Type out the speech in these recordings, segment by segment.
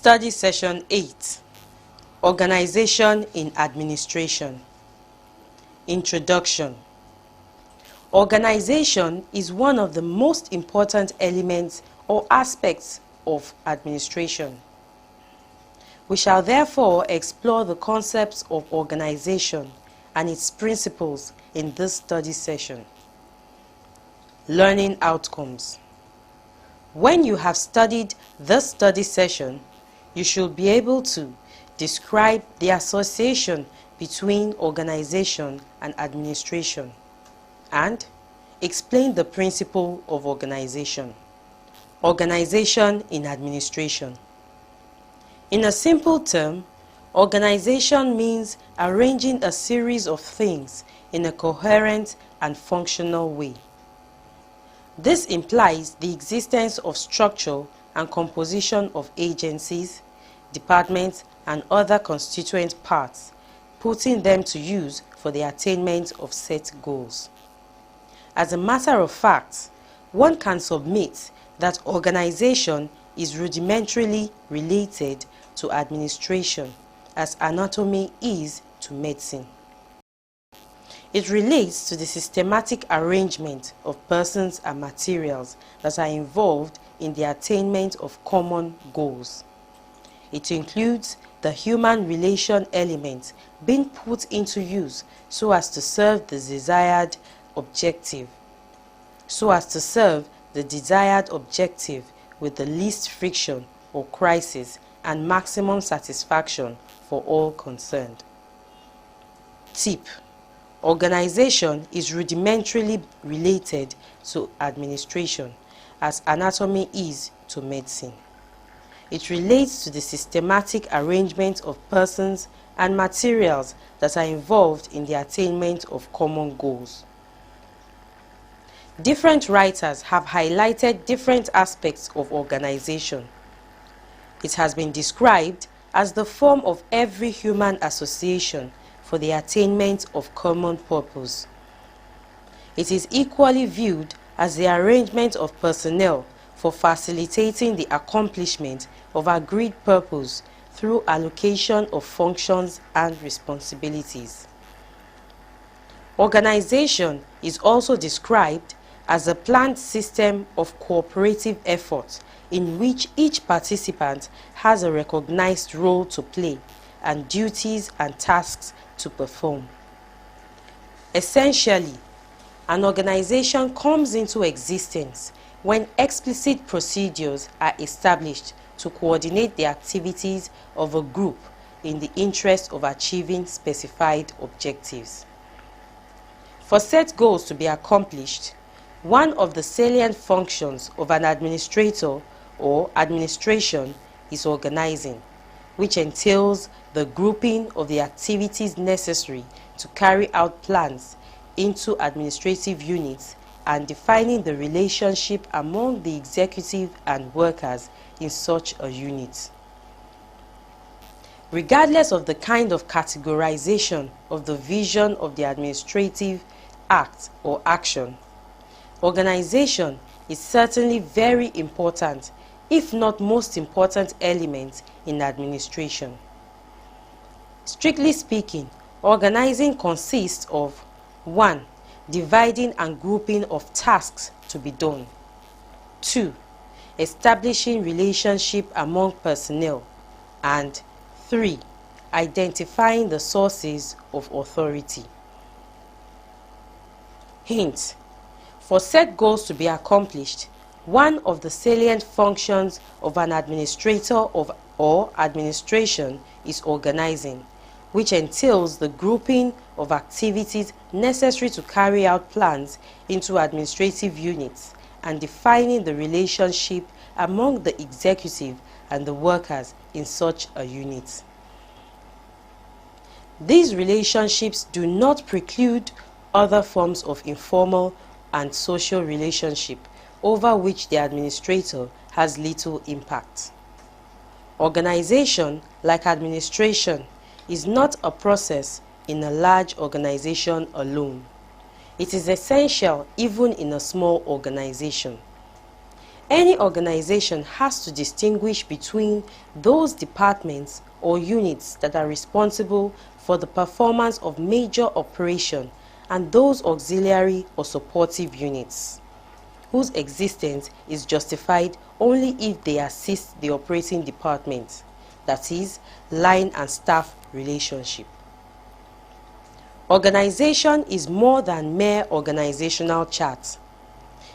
Study Session 8, Organization in Administration. Introduction. Organization is one of the most important elements or aspects of administration. We shall therefore explore the concepts of organization and its principles in this study session. Learning outcomes. When you have studied this study session, you should be able to describe the association between organization and administration and explain the principle of organization. Organization in administration. In a simple term, organization means arranging a series of things in a coherent and functional way. This implies the existence of structure and composition of agencies, departments, and other constituent parts, putting them to use for the attainment of set goals. As a matter of fact, one can submit that organization is rudimentarily related to administration, as anatomy is to medicine. It relates to the systematic arrangement of persons and materials that are involved in the attainment of common goals. It includes the human relation element being put into use so as to serve the desired objective. With the least friction or crisis and maximum satisfaction for all concerned. Tip. Organization is rudimentarily related to administration, as anatomy is to medicine. It relates to the systematic arrangement of persons and materials that are involved in the attainment of common goals. Different writers have highlighted different aspects of organization. It has been described as the form of every human association for the attainment of common purpose. It is equally viewed as the arrangement of personnel for facilitating the accomplishment of agreed purpose through allocation of functions and responsibilities. Organization is also described as a planned system of cooperative effort in which each participant has a recognized role to play and duties and tasks to perform. Essentially, an organization comes into existence when explicit procedures are established to coordinate the activities of a group in the interest of achieving specified objectives. For set goals to be accomplished, one of the salient functions of an administrator or administration is organizing, which entails the grouping of the activities necessary to carry out plans into administrative units and defining the relationship among the executive and workers in such a unit. Regardless of the kind of categorization of the vision of the administrative act or action, organization is certainly very important, if not most important element in administration. Strictly speaking, organizing consists of 1. Dividing and grouping of tasks to be done. 2. Establishing relationship among personnel. And 3. Identifying the sources of authority. Hint. For set goals to be accomplished, one of the salient functions of an administrator or administration is organizing, which entails the grouping of activities necessary to carry out plans into administrative units and defining the relationship among the executive and the workers in such a unit. These relationships do not preclude other forms of informal and social relationship over which the administrator has little impact. Organization, like administration, is not a process in a large organization alone. It is essential even in a small organization. Any organization has to distinguish between those departments or units that are responsible for the performance of major operation and those auxiliary or supportive units, whose existence is justified only if they assist the operating department, that is, line and staff relationship. Organization is more than mere organizational chart.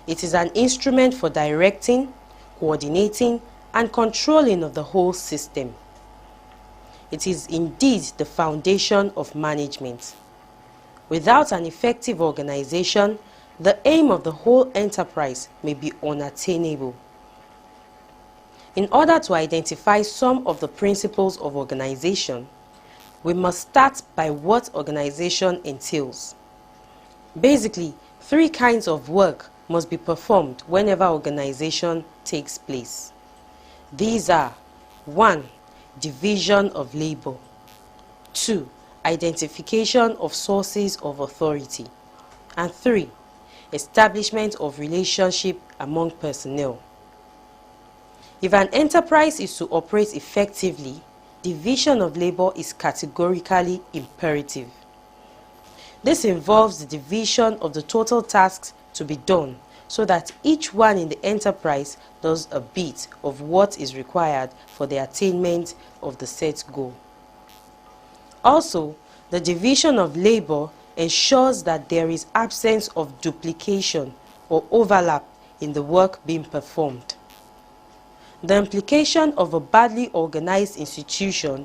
It is an instrument for directing, coordinating, and controlling of the whole system. It is indeed the foundation of management. Without an effective organization, the aim of the whole enterprise may be unattainable. In order to identify some of the principles of organization, we must start by what organization entails. Basically, 3 kinds of work must be performed whenever organization takes place. These are 1. Division of labor. 2. Identification of sources of authority. And 3. Establishment of relationship among personnel. If an enterprise is to operate effectively, division of labor is categorically imperative. This involves the division of the total tasks to be done so that each one in the enterprise does a bit of what is required for the attainment of the set goal. Also, the division of labor ensures that there is absence of duplication or overlap in the work being performed. The implication of a badly organized institution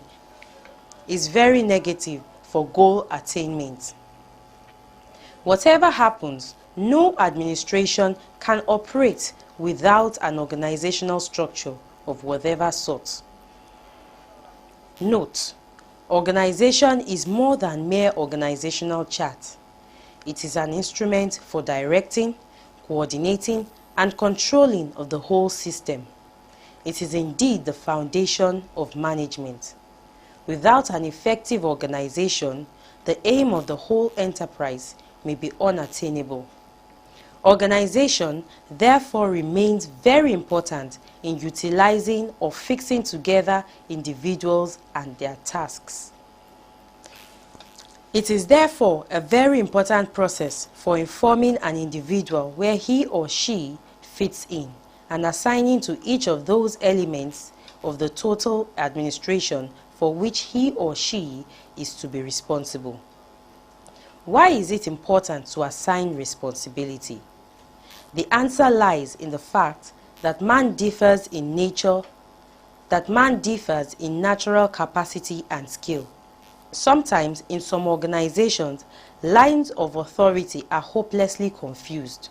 is very negative for goal attainment. Whatever happens, no administration can operate without an organizational structure of whatever sort. Note: organization is more than mere organizational chart. It is an instrument for directing, coordinating, and controlling of the whole system. It is indeed the foundation of management. Without an effective organization, the aim of the whole enterprise may be unattainable. Organization therefore remains very important in utilizing or fixing together individuals and their tasks. It is therefore a very important process for informing an individual where he or she fits in and assigning to each of those elements of the total administration for which he or she is to be responsible. Why is it important to assign responsibility? The answer lies in the fact that man differs in nature, natural capacity and skill. Sometimes in some organizations, lines of authority are hopelessly confused.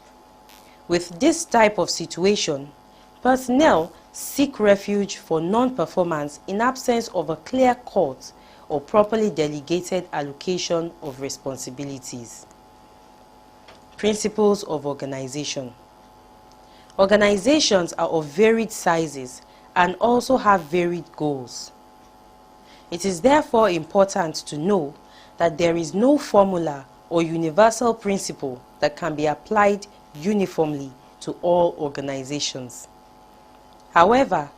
With this type of situation, personnel seek refuge for non-performance in absence of a clear-cut or properly delegated allocation of responsibilities. Principles of organization. Organizations are of varied sizes and also have varied goals. It is therefore important to know that there is no formula or universal principle that can be applied uniformly to all organizations. However,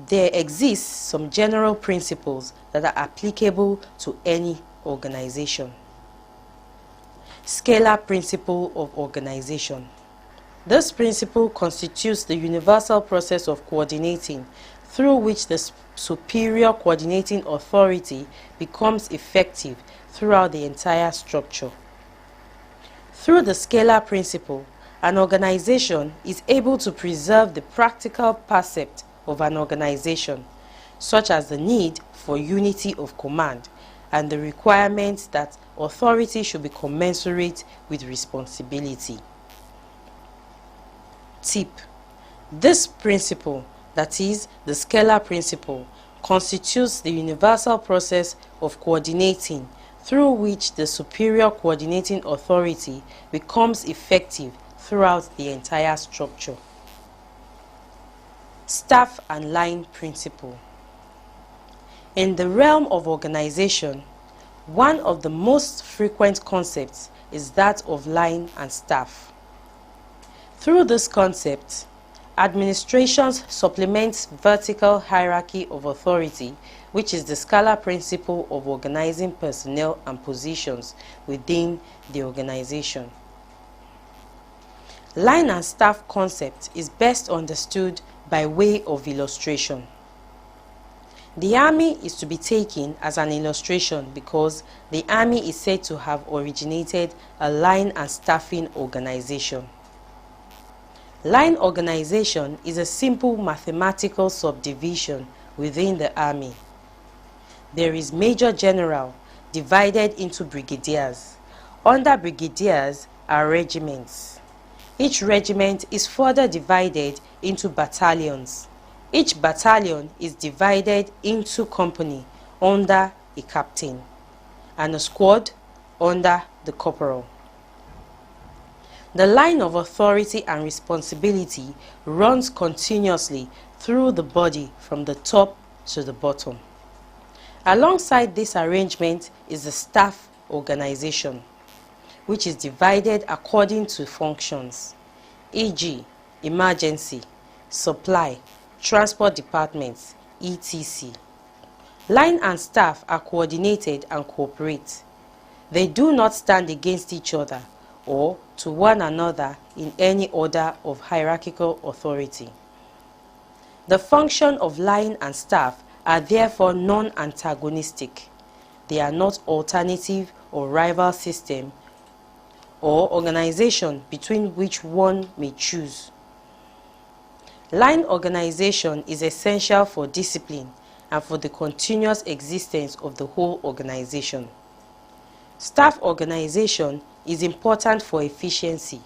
there exist some general principles that are applicable to any organization. Scalar principle of organization. This principle constitutes the universal process of coordinating through which the superior coordinating authority becomes effective throughout the entire structure. Through the scalar principle, an organization is able to preserve the practical percept of an organization, such as the need for unity of command and the requirement that authority should be commensurate with responsibility. Tip: this principle, that is, the scalar principle, constitutes the universal process of coordinating through which the superior coordinating authority becomes effective throughout the entire structure. Staff and line principle. In the realm of organization, one of the most frequent concepts is that of line and staff. Through this concept, Administration supplements vertical hierarchy of authority, which is the scalar principle of organizing personnel and positions within the organization. Line and staff concept is best understood by way of illustration. The army is to be taken as an illustration because the army is said to have originated a line and staffing organization. Line organization is a simple mathematical subdivision within the army. There is Major General divided into brigadiers. Under brigadiers are regiments. Each regiment is further divided into battalions. Each battalion is divided into company under a captain and a squad under the corporal. The line of authority and responsibility runs continuously through the body from the top to the bottom. Alongside this arrangement is the staff organization, which is divided according to functions, e.g., emergency, supply, transport departments, etc. Line and staff are coordinated and cooperate. They do not stand against each other or to one another in any order of hierarchical authority. The function of line and staff are therefore non-antagonistic. They are not alternative or rival system or organization between which one may choose. Line organization is essential for discipline and for the continuous existence of the whole organization. Staff organization is important for efficiency.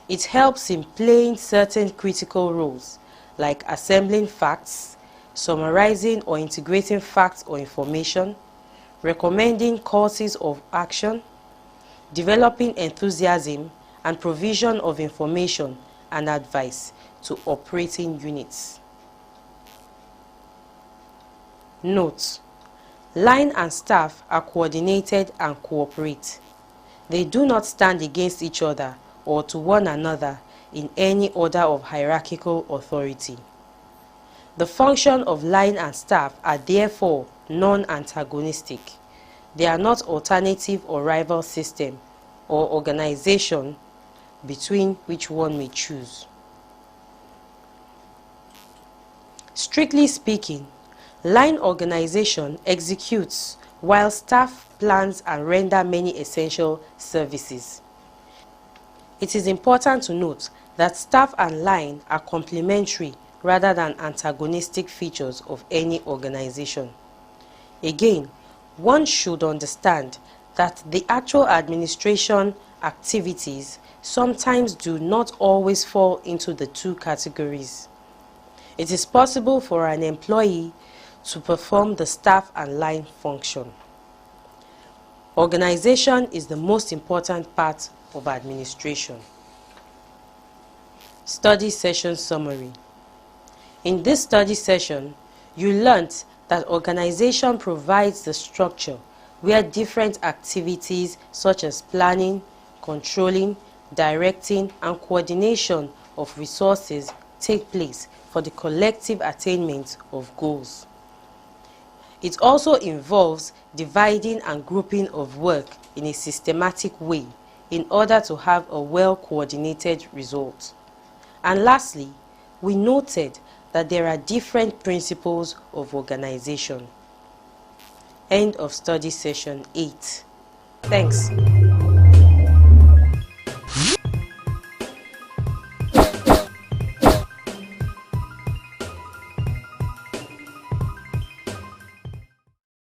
It helps in playing certain critical roles like assembling facts, summarizing or integrating facts or information, recommending courses of action, developing enthusiasm, and provision of information and advice to operating units. Note: line and staff are coordinated and cooperate. They do not stand against each other or to one another in any order of hierarchical authority. The function of line and staff are therefore non-antagonistic. They are not alternative or rival system or organization between which one may choose. Strictly speaking, line organization executes while staff plans and render many essential services. It is important to note that staff and line are complementary rather than antagonistic features of any organization. Again, one should understand that the actual administration activities sometimes do not always fall into the two categories. It is possible for an employee to perform the staff and line function. Organization is the most important part of administration. Study session summary. In this study session, you learnt that organization provides the structure where different activities such as planning, controlling, directing, and coordination of resources take place for the collective attainment of goals. It also involves dividing and grouping of work in a systematic way in order to have a well-coordinated result. And lastly, we noted that there are different principles of organization. End of study session 8. Thanks.